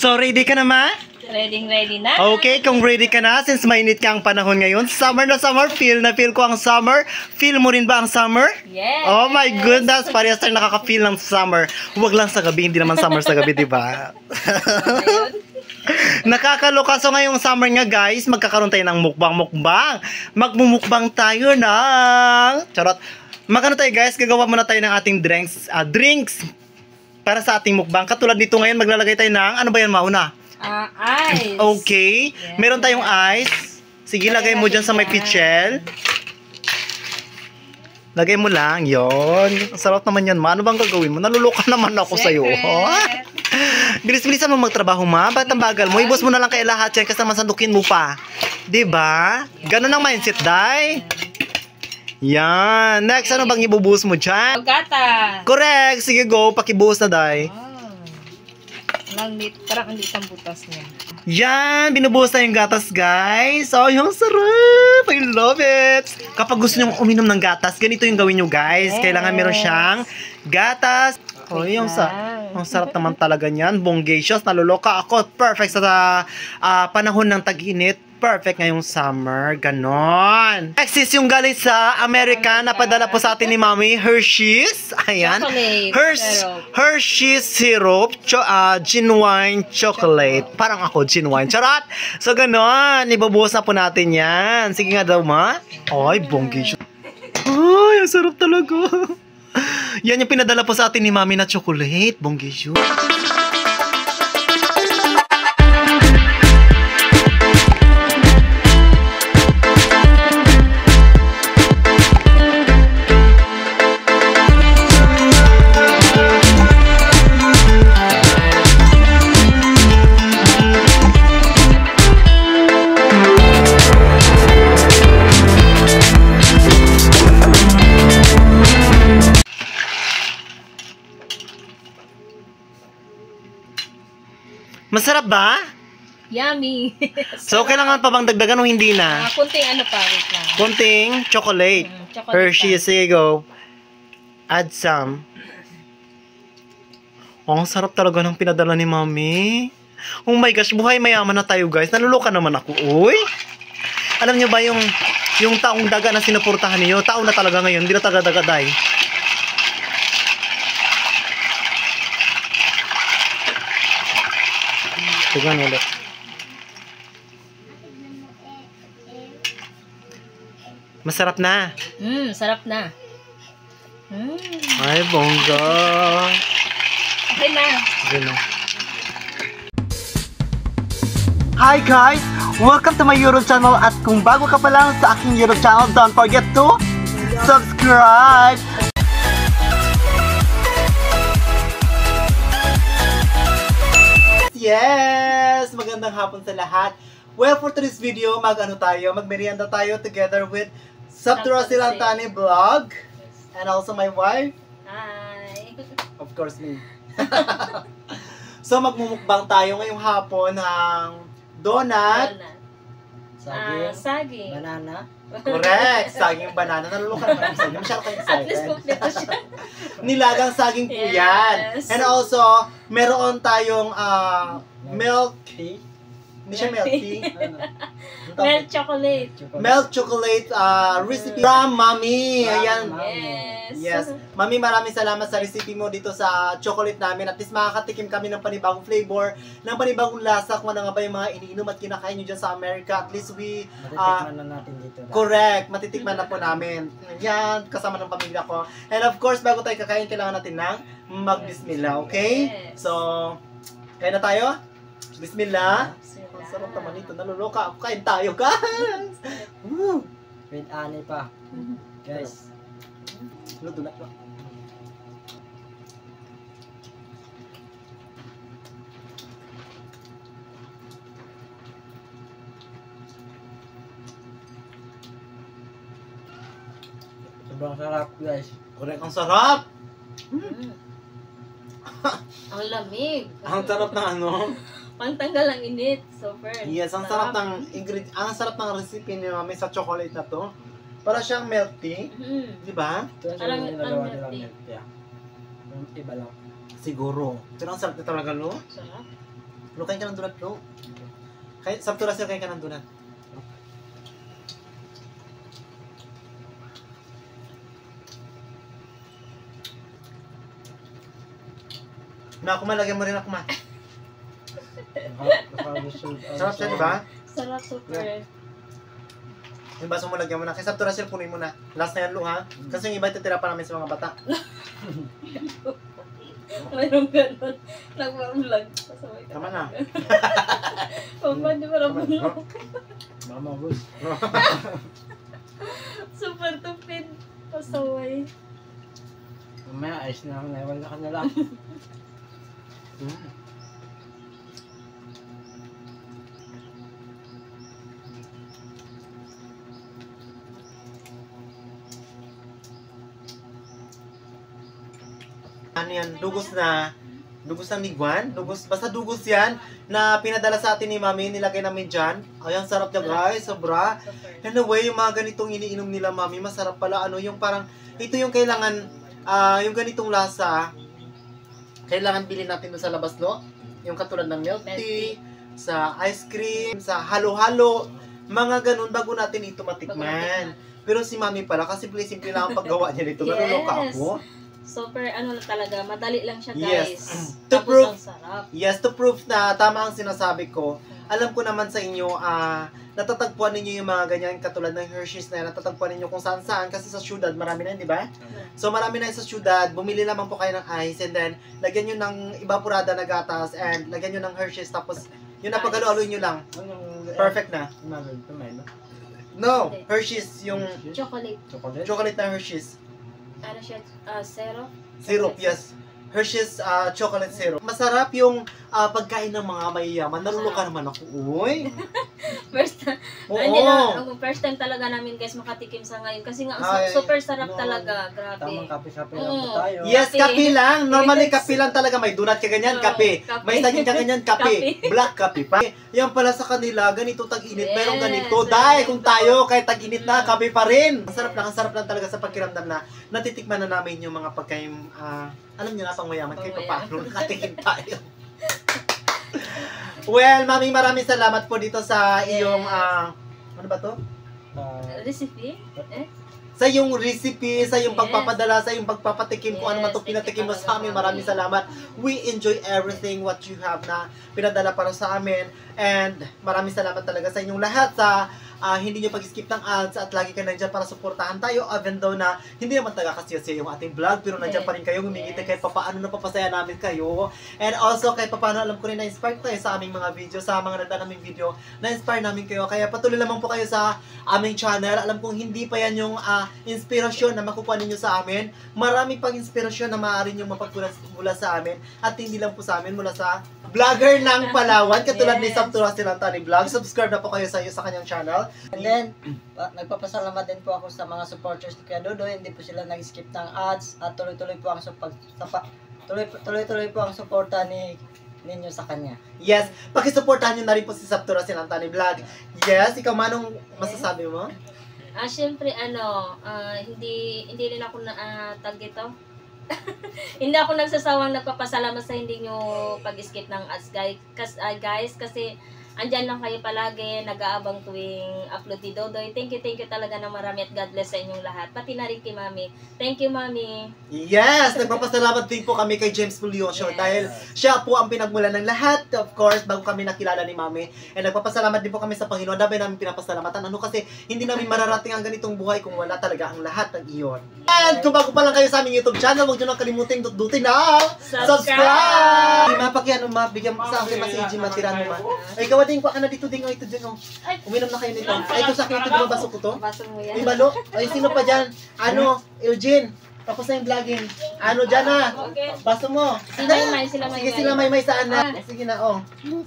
So, ready ka na, ma? Ready na. Okay, kung ready ka na, since mainit ka ang panahon ngayon, summer na summer, feel na feel ko ang summer. Feel mo rin ba ang summer? Yes. Oh my goodness, parehas tayo nakaka-feel ng summer. Huwag lang sa gabi, hindi naman summer sa gabi, di ba? Nakakaloka. So ngayong summer nga guys, magkakaroon tayo ng mukbang. Magmumukbang tayo ng... Charot. Magkano tayo guys, gagawa muna tayo ng ating drinks para sa ating mukbang. Katulad nito ngayon, maglalagay tayo ng... Ano ba yan mauna? Ice. Okay. Yeah. Meron tayong ice. Sige, lagay mo dyan sa may pitchel. Lagay mo lang. Yon. Ang sarap naman yan, ma. Ano bang gagawin mo? Naluluka naman ako sa'yo. Bilis-bilisan mo magtrabaho, ma. Ba't ang bagal mo? Ibos mo na lang kay lahat yan kasi naman sandukin mo pa. Diba? Ganun ang mindset, day. Yan. Next, ano bang ibubuhos mo dyan? Gata. Correct. Sige, go. Pakibuhos na, day. Parang hindi isang butas niya. Yan, binubuhos na yung gatas, guys. Oh, yung sarap. I love it. Kapag gusto nyo uminom ng gatas, ganito yung gawin nyo, guys. Yes. Kailangan meron siyang gatas. Oh, yung sarap naman talaga niyan. Bongacious, naluloka ako. Perfect sa panahon ng tag-init. Perfect ngayong summer. Ganon. Next is yung galing sa America na padala po sa atin ni Mami. Hershey's. Ayan. Hershey's syrup. Genuine chocolate. Parang ako, genuine. Charot! So, ganon. Ibabuhos na po natin yan. Sige nga daw, ma. Ay, bonggay. Ay, ang sarap talaga. Yan yung pinadala po sa atin ni Mami na chocolate. Bonggay. Masarap ba? Yummy. So, kailangan pa bang dagdagan o hindi na? Kunting ano pa, wait lang. Kunting chocolate. Chocolate Hershey's, sige go. Add some. Oh, ang sarap talaga ng pinadala ni Mami. Oh my gosh, buhay mayaman na tayo guys. Naluloka naman ako. Uy! Alam nyo ba yung taong daga na sinuportahan niyo? Taong na talaga ngayon, hindi na taga-daga day. Tignan ulit. Masarap na. Sarap na. Ay, bongga. Okay na. Okay na. Hi guys! Welcome to my YouTube channel at kung bago ka pa lang sa aking YouTube channel, don't forget to subscribe! Yes! Magandang hapon sa lahat. Well, for today's video, magmerienda tayo together with Saptura Silantani Vlog and also my wife. Hi! Of course, me. So, magmumukbang tayo ngayong hapon ng donut. Saging. Banana. Correct! Saging banana. Nalulukan naman yung saging. Masyado kayo At least excited. complete siya. Nilagang saging po yan. Yes. And also, meron tayong milk tea. Hindi siya milk tea. Milk chocolate. Milk chocolate recipe from Mami. Ayan. Yes. Yes. Mami, maraming salamat sa recipe mo dito sa chocolate namin. At least makakatikim kami ng panibagong flavor, ng panibagong lasa kung ano nga ba yung mga iniinom at kinakain nyo dyan sa America. At least matitikman na natin dito. Correct. Matitikman na po namin. Yan, kasama ng pamilya ko. And of course, bago tayo kakain, kailangan natin ng mag-bismillah. Okay? Yes. So, kain na tayo? Bismillah. Ang sarap naman ito. Naluloka ako. Kain tayo, guys! Woo! With ani pa. Guys. Luto na. Sobrang sarap guys. Correct, ang sarap! Ang lamig. Ang sarap ng ano? Pantanggal ang init. Super. Yes, ang sarap ng ang sarap ng recipe ni Mami sa chocolate na to. Para siyang milk tea, di ba? Ito yung Parang ginagawa milk nilang tea. milk tea. Yung iba lang. Siguro. Pero ang sarap na talaga, no? Sarap. Lo, kain ka ng donut, Lo. Sabto Russell, kain ka ng donut. Na, kuma, lagyan mo rin ako, ma. Sarap siya, di ba? Sarap, super. Yung baso mo, lagyan mo na. Kaya Sabto Russell, punin mo na. Last na yan, Lo, ha? Kasi yung iba ititira pa namin sa mga bata. Mayroong ganun. Nagpa-vlog. Pasaway ka. Tama na. Papa, di ba nabulong? Mama, bus. Super tupid. Pasaway. Mamaya, ayos na lang. Naiwala ka na lang. Ano yan? Dugos na. Dugos ng niguan? Dugos, basta dugos yan na pinadala sa atin ni Mami, nilagay namin dyan. Ay, ang sarap niya guys, sobra. Super. Anyway, yung mga ganitong iniinom nila Mami, masarap pala. Ano, yung parang, ito yung kailangan, yung ganitong lasa, kailangan bilhin natin doon sa labas, no? Yung katulad ng milk tea, sa ice cream, sa halo-halo, mga ganun bago natin ito matikman. Pero si Mami pala, kasi simple lang ang paggawa niya nito. Naluloka Yes. ako. Super, ano na talaga, madali lang siya, Yes. guys. To Tapos prove- ang sarap. Yes, to prove na tama ang sinasabi ko, alam ko naman sa inyo, natatagpuan ninyo yung mga ganyan katulad ng Hershey's na yan, natatagpuan ninyo kung saan saan kasi sa syudad marami na, di ba? So marami na sa syudad, bumili lamang po kayo ng ice and then lagyan nyo ng evaporada na gatas and lagyan nyo ng Hershey's tapos yun na pagalo-aloy nyo lang. Perfect na. Imagine, tumay, no? No, Hershey's, yung Chocolate. Chocolate? chocolate na Hershey's. Ano siya? Syrup? Syrup, yes. Hershey's chocolate syrup. Masarap yung pagkain ng mga mayayaman. Naluluka naman ako. Uy! First time. Oo. Hindi na, ang first time talaga namin guys makatikim sa ngayon. Kasi nga, ang Ay, super sarap no. talaga. Grabe. Tamang kape-kape lang Oo. po tayo. Yes, Kape. kape lang. Normally, Yes. kape lang talaga. May donut ka ganyan, Oo, kape. kape. May saging ka ganyan, kape. Kape. Black kape pa. Yan pala sa kanila, ganito tag-init. Yes. Merong ganito. Dahil kung tayo, kahit tag-init na, kape pa rin. Ang sarap lang talaga sa pakiramdam na natitikman na namin yung mga pagkain, alam niyo na, pang mayaman. Kahit pa paano, nakatikim tayo. Well, Mami, maraming salamat po dito sa iyong, ano ba to? Recipe? Sa iyong recipe, sa iyong Yes. pagpapadala, sa iyong pagpapatikim kung ano man Yes, itong pinatikim mo thank you sa amin. talaga, Maraming Mami. salamat. We enjoy everything what you have na pinadala para sa amin. And maraming salamat talaga sa inyong lahat sa hindi nyo pag-skip ng ads at lagi kayo nandiyan para suportahan tayo even though na hindi naman taga-kasiyasiya yung ating vlog pero nandiyan pa rin kayo ngumingiti kahit papaano na papasaya namin kayo. And also kahit papaano alam ko rin na-inspire kayo sa aming mga video, sa mga nagdaan naming video, na-inspire namin kayo. Kaya patuloy lamang po kayo sa aming channel. Alam kong hindi pa yan yung inspirasyon na makukuha ninyo sa amin. Marami pang inspirasyon na maaari nyo mapagkunan mula sa amin at hindi lang po sa amin, mula sa vlogger ng Palawan katulad ni Yes. Sabto Russell Antani Vlog. Subscribe na po kayo sa kanyang channel. And then, nagpapasalamat din po ako sa mga supporters ni Kuya Dodoy. Hindi po sila nag-skip ng ads at tuloy-tuloy po ang tuloy-tuloy po ang suporta ninyo sa kanya. Yes, pakisuportahan nyo na rin po si Sabto Russell Antani Vlog. Yes, ikaw Manong, masasabi mo? Syempre, hindi rin ako na, tag dito. Hindi ako nagsasawang nagpapasalamat sa hindi nyo pag-skip ng ads, guys, kasi andyan lang kayo palagi, nag-aabang tuwing upload ni Dodoy. Thank you talaga na marami at God bless sa inyong lahat. Pati na rin kay Mami. Thank you, Mami. Yes, nagpapasalamat din po kami kay James Puliosio Yes. dahil siya po ang pinagmulan ng lahat, of course, bago kami nakilala ni Mami. And nagpapasalamat din po kami sa Panginoon. Dami namin pinapasalamatan. Ano kasi hindi namin mararating ang ganitong buhay kung wala talaga ang lahat ng iyon. And kung bago pa lang kayo sa aming YouTube channel, huwag nyo nang kalimutin dutin na subscribe! Mapakiano, mabigyan sa akin mas AG matirano ma. Ay, gawa din ko ka na dito din, ito din, oh. Uminom na kayo nito. Ay, ito sa akin, ito din ang baso ko to. Baso mo yan. Yung balo? Ay, sino pa dyan? Ano? Eugene. Tapos na yung vlogging. Ano dyan na? Okay. Baso mo. Sila Maymay, sila Maymay. Sige, sila Maymay saan na? Sige na, oh.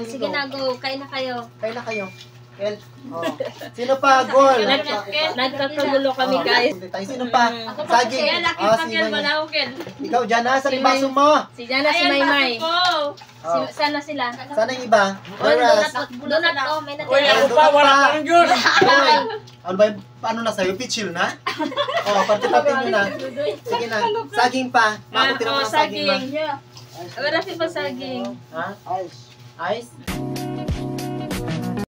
Sige na, go. Kain na kayo. Kaya na kayo. Well, oh. Sino pa? Gol. Nagkakagulo kami, guys. Tayo, sino pa? Saging. Oh, si Maymay. Ikaw dyan na, sa baso mo. Si Jana, si Maymay. Oh. Sana sila. Sana yung iba. Oras. Donut, oh, may Uy, natira. ako pa, wala pa rin yun! Ano ba yung, paano na sa'yo? Pichil na? Oh, parte-parte nyo na. Sige na. Saging pa. Makakutira mo ng saging ba? Wala si pa saging. Ha? Ayos. Ice.